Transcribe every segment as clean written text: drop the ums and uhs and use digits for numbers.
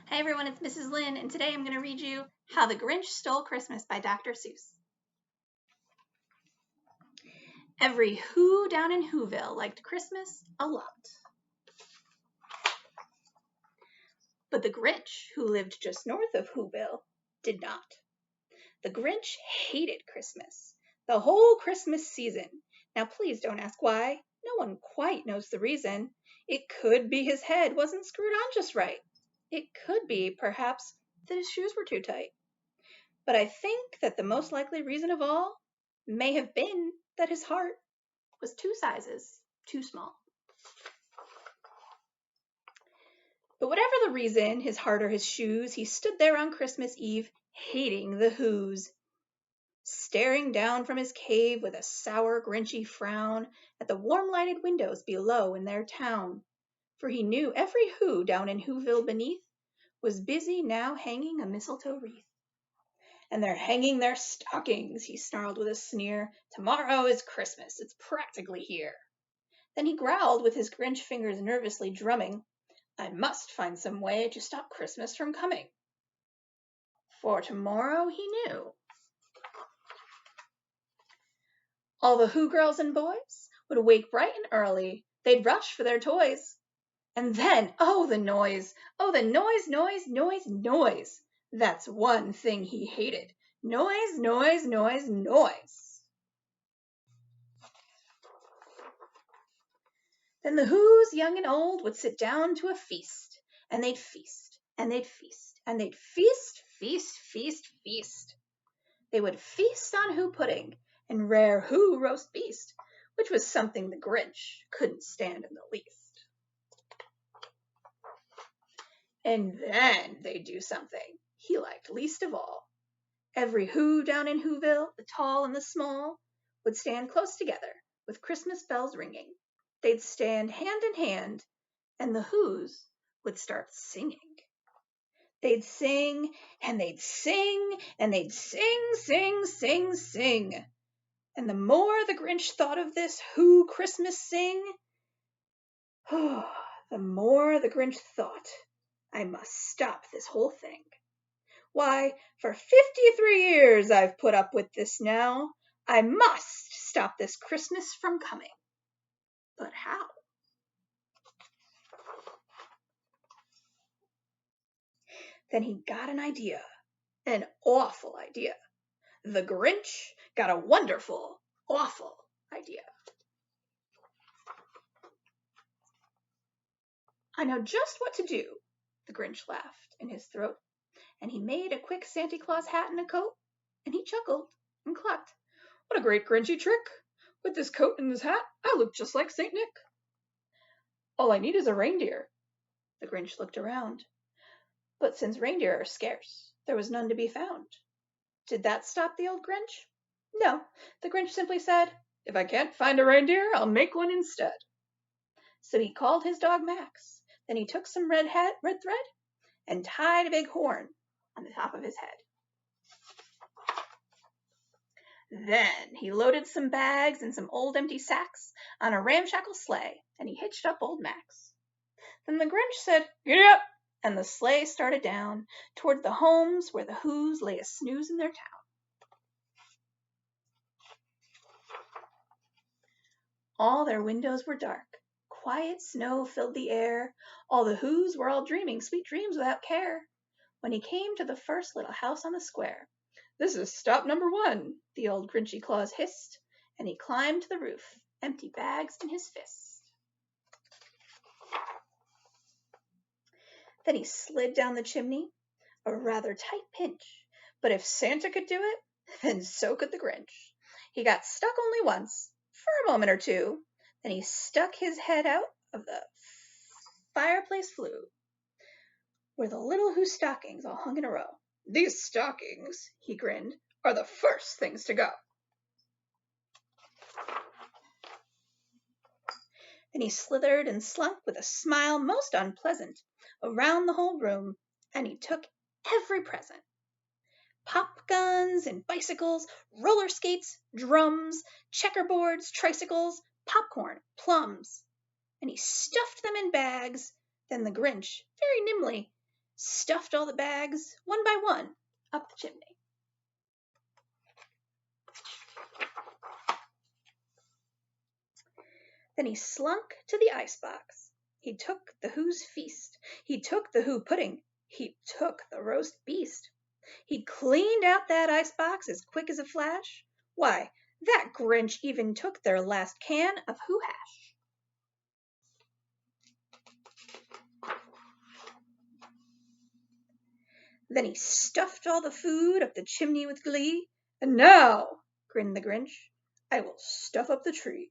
Hi everyone, it's Mrs. Lynn, and today I'm going to read you How the Grinch Stole Christmas by Dr. Seuss. Every Who down in Whoville liked Christmas a lot. But the Grinch, who lived just north of Whoville, did not. The Grinch hated Christmas, the whole Christmas season. Now please don't ask why. No one quite knows the reason. It could be his head wasn't screwed on just right. It could be, perhaps, that his shoes were too tight. But I think that the most likely reason of all may have been that his heart was 2 sizes too small. But whatever the reason, his heart or his shoes, he stood there on Christmas Eve, hating the Whos, staring down from his cave with a sour, grinchy frown at the warm-lighted windows below in their town. For he knew every Who down in Whoville beneath was busy now hanging a mistletoe wreath. And they're hanging their stockings, he snarled with a sneer. Tomorrow is Christmas, it's practically here. Then he growled with his Grinch fingers nervously drumming, I must find some way to stop Christmas from coming. For tomorrow, he knew, all the Who girls and boys would wake bright and early. They'd rush for their toys. And then, oh, the noise! Oh, the noise, noise, noise, noise! That's one thing he hated. Noise, noise, noise, noise. Then the Whos, young and old, would sit down to a feast, and they'd feast, and they'd feast, and they'd feast, feast, feast, feast. They would feast on Who pudding and rare Who roast beast, which was something the Grinch couldn't stand in the least. And then they'd do something he liked least of all. Every Who down in Whoville, the tall and the small, would stand close together with Christmas bells ringing. They'd stand hand in hand, and the Whos would start singing. They'd sing, and they'd sing, and they'd sing, sing, sing, sing. And the more the Grinch thought of this Who Christmas sing, the more the Grinch thought, I must stop this whole thing. Why, for 53 years I've put up with this now. I must stop this Christmas from coming. But how? Then he got an idea, an awful idea. The Grinch got a wonderful, awful idea. I know just what to do, the Grinch laughed in his throat, and he made a quick Santa Claus hat and a coat, and he chuckled and clucked. What a great Grinchy trick! With this coat and this hat, I look just like St. Nick. All I need is a reindeer. The Grinch looked around. But since reindeer are scarce, there was none to be found. Did that stop the old Grinch? No, the Grinch simply said, if I can't find a reindeer, I'll make one instead. So he called his dog Max. Then he took some red thread and tied a big horn on the top of his head. Then he loaded some bags and some old empty sacks on a ramshackle sleigh, and he hitched up old Max. Then the Grinch said, Giddy up! And the sleigh started down toward the homes where the Whos lay a snooze in their town. All their windows were dark. Quiet snow filled the air. All the Whos were all dreaming sweet dreams without care. When he came to the first little house on the square, this is stop number 1, the old Grinchy Claus hissed, and he climbed to the roof, empty bags in his fist. Then he slid down the chimney, a rather tight pinch, but if Santa could do it, then so could the Grinch. He got stuck only once, for a moment or two, then he stuck his head out of the fireplace flue, where the little Who stockings all hung in a row. These stockings, he grinned, are the first things to go. Then he slithered and slunk with a smile most unpleasant around the whole room, and he took every present. Pop guns and bicycles, roller skates, drums, checkerboards, tricycles, popcorn, plums. And he stuffed them in bags. Then the Grinch, very nimbly, stuffed all the bags, one by one, up the chimney. Then he slunk to the icebox. He took the Who's feast. He took the Who pudding. He took the roast beast. He cleaned out that icebox as quick as a flash. Why, that Grinch even took their last can of Who hash. Then he stuffed all the food up the chimney with glee. And now, grinned the Grinch, I will stuff up the tree.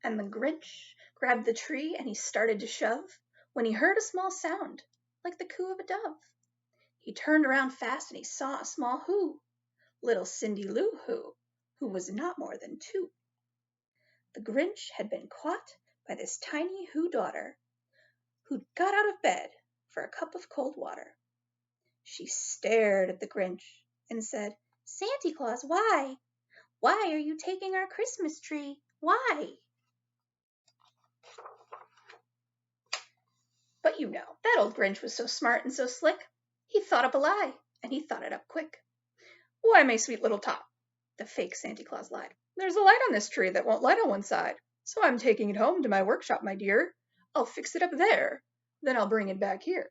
And the Grinch grabbed the tree and he started to shove when he heard a small sound, like the coo of a dove. He turned around fast and he saw a small Who, little Cindy Lou who was not more than 2. The Grinch had been caught by this tiny Who daughter, who'd got out of bed for a cup of cold water. She stared at the Grinch and said, "Santa Claus, why? Why are you taking our Christmas tree? Why?" But you know, that old Grinch was so smart and so slick, he thought up a lie, and he thought it up quick. "Why, my sweet little tot," the fake Santa Claus lied, "there's a light on this tree that won't light on one side, so I'm taking it home to my workshop, my dear. I'll fix it up there, then I'll bring it back here."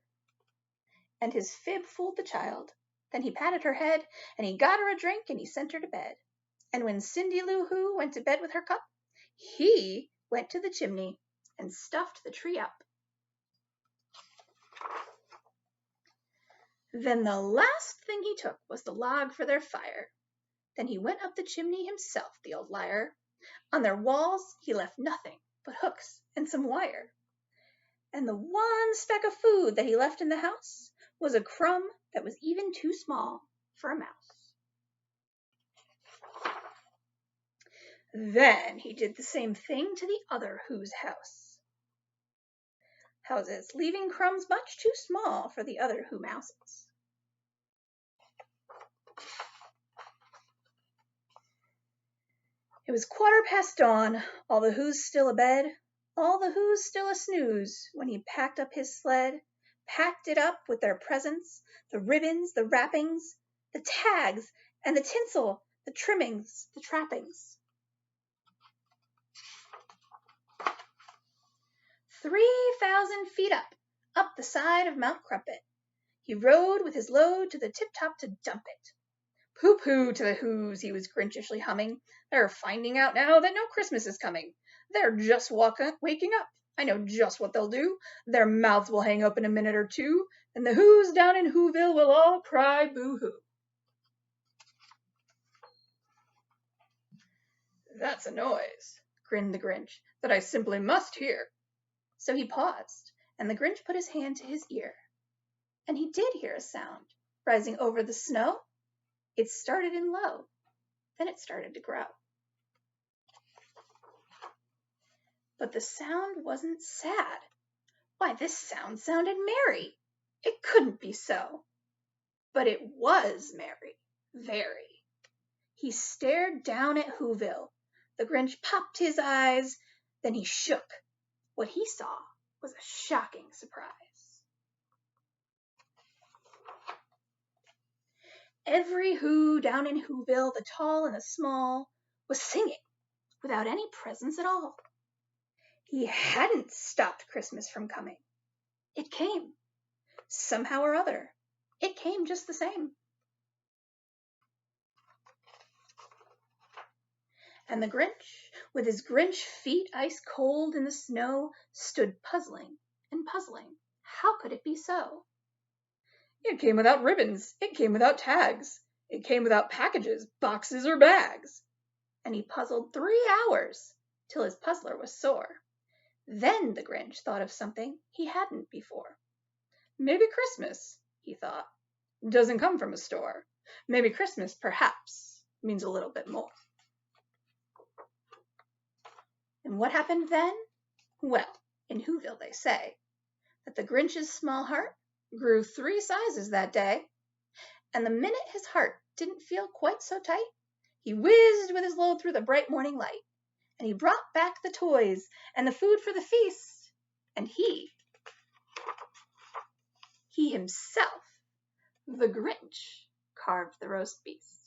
And his fib fooled the child. Then he patted her head, and he got her a drink, and he sent her to bed. And when Cindy Lou Who went to bed with her cup, he went to the chimney and stuffed the tree up. Then the last thing he took was the log for their fire. Then he went up the chimney himself, the old liar. On their walls he left nothing but hooks and some wire. And the one speck of food that he left in the house was a crumb that was even too small for a mouse. Then he did the same thing to the other Who's houses, leaving crumbs much too small for the other Who mouses. It was dawn, all the Who's still abed, all the Who's still a snooze, when he packed up his sled, packed it up with their presents, the ribbons, the wrappings, the tags, and the tinsel, the trimmings, the trappings. 3,000 feet up the side of Mount Crumpet, he rode with his load to the tip-top to dump it. "Pooh-pooh to the Who's," he was Grinchishly humming. "They're finding out now that no Christmas is coming. They're just waking up. I know just what they'll do. Their mouths will hang open a minute or two, and the Who's down in Whoville will all cry boo-hoo." "That's a noise," grinned the Grinch, "that I simply must hear." So he paused, and the Grinch put his hand to his ear. And he did hear a sound rising over the snow. It started in low, then it started to grow. But the sound wasn't sad. Why, this sound sounded merry. It couldn't be so. But it was merry, very. He stared down at Whoville. The Grinch popped his eyes, then he shook. What he saw was a shocking surprise. Every Who down in Whoville, the tall and the small, was singing without any presents at all. He hadn't stopped Christmas from coming. It came. Somehow or other, it came just the same. And the Grinch, with his Grinch feet ice cold in the snow, stood puzzling and puzzling. How could it be so? It came without ribbons. It came without tags. It came without packages, boxes, or bags. And he puzzled 3 hours till his puzzler was sore. Then the Grinch thought of something he hadn't before. Maybe Christmas, he thought, doesn't come from a store. Maybe Christmas, perhaps, means a little bit more. And what happened then? Well, in Whoville they say that the Grinch's small heart grew 3 sizes that day, and the minute his heart didn't feel quite so tight, he whizzed with his load through the bright morning light, and he brought back the toys and the food for the feast, and he he himself, the Grinch, carved the roast beast.